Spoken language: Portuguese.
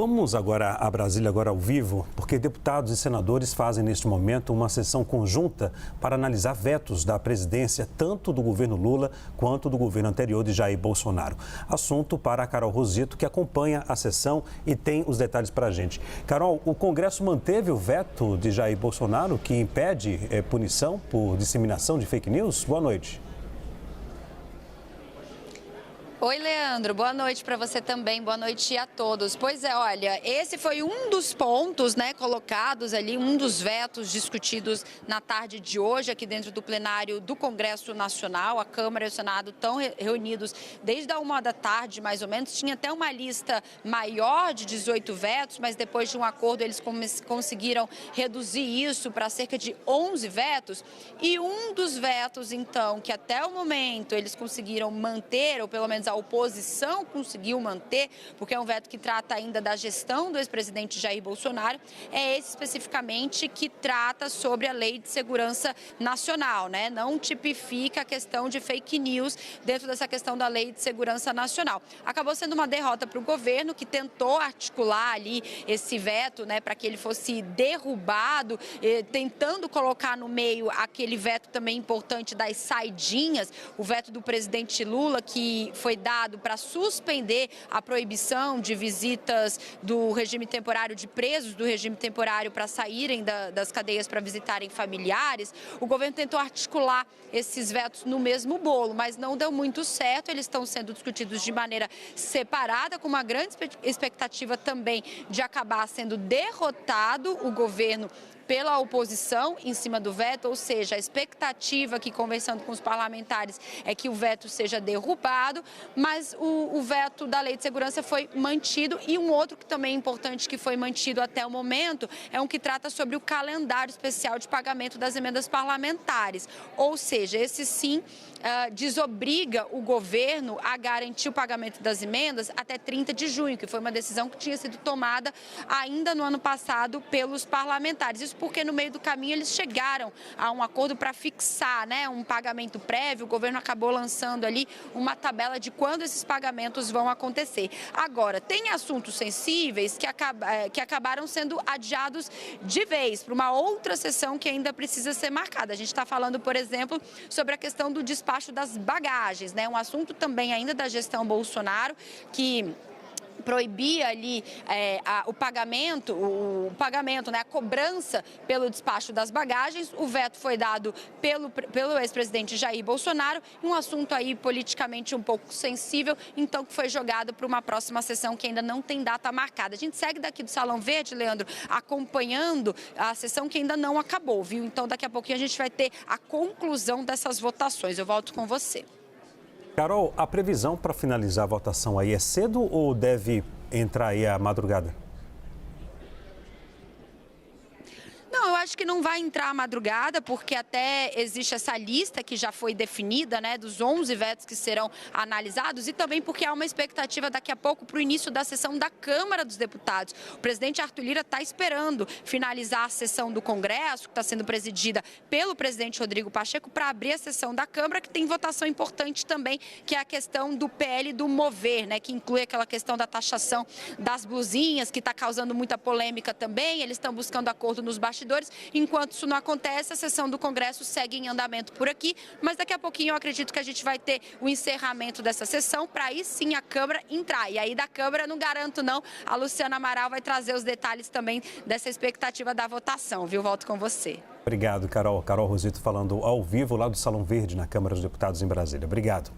Vamos agora a Brasília, agora ao vivo, porque deputados e senadores fazem neste momento uma sessão conjunta para analisar vetos da presidência, tanto do governo Lula quanto do governo anterior de Jair Bolsonaro. Assunto para a Carol Rosito, que acompanha a sessão e tem os detalhes para a gente. Carol, o Congresso manteve o veto de Jair Bolsonaro, que impede punição por disseminação de fake news? Boa noite. Oi, Leandro. Boa noite para você também. Boa noite a todos. Pois é, olha, esse foi um dos pontos, colocados ali, um dos vetos discutidos na tarde de hoje aqui dentro do plenário do Congresso Nacional. A Câmara e o Senado estão reunidos desde a 1h da tarde, mais ou menos. Tinha até uma lista maior de 18 vetos, mas depois de um acordo eles conseguiram reduzir isso para cerca de 11 vetos. E um dos vetos, então, que até o momento eles conseguiram manter, ou pelo menos a oposição conseguiu manter, porque é um veto que trata ainda da gestão do ex-presidente Jair Bolsonaro, é esse especificamente que trata sobre a Lei de Segurança Nacional, Não tipifica a questão de fake news dentro dessa questão da Lei de Segurança Nacional. Acabou sendo uma derrota para o governo, que tentou articular ali esse veto, para que ele fosse derrubado, tentando colocar no meio aquele veto também importante das saidinhas, o veto do presidente Lula, que foi dado para suspender a proibição de visitas do regime temporário, de presos do regime temporário para saírem das cadeias para visitarem familiares. O governo tentou articular esses vetos no mesmo bolo, mas não deu muito certo. Eles estão sendo discutidos de maneira separada, com uma grande expectativa também de acabar sendo derrotado o governo pela oposição em cima do veto, ou seja, a expectativa aqui, conversando com os parlamentares, é que o veto seja derrubado, mas o veto da Lei de Segurança foi mantido. E um outro que também é importante, que foi mantido até o momento, é um que trata sobre o calendário especial de pagamento das emendas parlamentares, ou seja, esse sim desobriga o governo a garantir o pagamento das emendas até 30 de junho, que foi uma decisão que tinha sido tomada ainda no ano passado pelos parlamentares. Isso porque no meio do caminho eles chegaram a um acordo para fixar, um pagamento prévio. O governo acabou lançando ali uma tabela de quando esses pagamentos vão acontecer. Agora, tem assuntos sensíveis que acabaram sendo adiados de vez para uma outra sessão que ainda precisa ser marcada. A gente está falando, por exemplo, sobre a questão do despacho das bagagens, um assunto também ainda da gestão Bolsonaro, que proibia ali o pagamento, a cobrança pelo despacho das bagagens. O veto foi dado pelo ex-presidente Jair Bolsonaro, um assunto aí politicamente um pouco sensível, então que foi jogado para uma próxima sessão que ainda não tem data marcada. A gente segue daqui do Salão Verde, Leandro, acompanhando a sessão que ainda não acabou, viu? Então daqui a pouquinho a gente vai ter a conclusão dessas votações. Eu volto com você. Carol, a previsão para finalizar a votação aí é cedo ou deve entrar aí à madrugada? Não, eu acho que não vai entrar à madrugada, porque até existe essa lista que já foi definida, dos 11 vetos que serão analisados, e também porque há uma expectativa daqui a pouco para o início da sessão da Câmara dos Deputados. O presidente Arthur Lira está esperando finalizar a sessão do Congresso, que está sendo presidida pelo presidente Rodrigo Pacheco, para abrir a sessão da Câmara, que tem votação importante também, que é a questão do PL do Mover, que inclui aquela questão da taxação das blusinhas, que está causando muita polêmica também. Eles estão buscando acordo nos bastidores. Enquanto isso não acontece, a sessão do Congresso segue em andamento por aqui, mas daqui a pouquinho eu acredito que a gente vai ter o encerramento dessa sessão, para aí sim a Câmara entrar. E aí da Câmara, não garanto não, a Luciana Amaral vai trazer os detalhes também dessa expectativa da votação, viu? Volto com você. Obrigado, Carol. Carol Rosito falando ao vivo lá do Salão Verde, na Câmara dos Deputados em Brasília. Obrigado.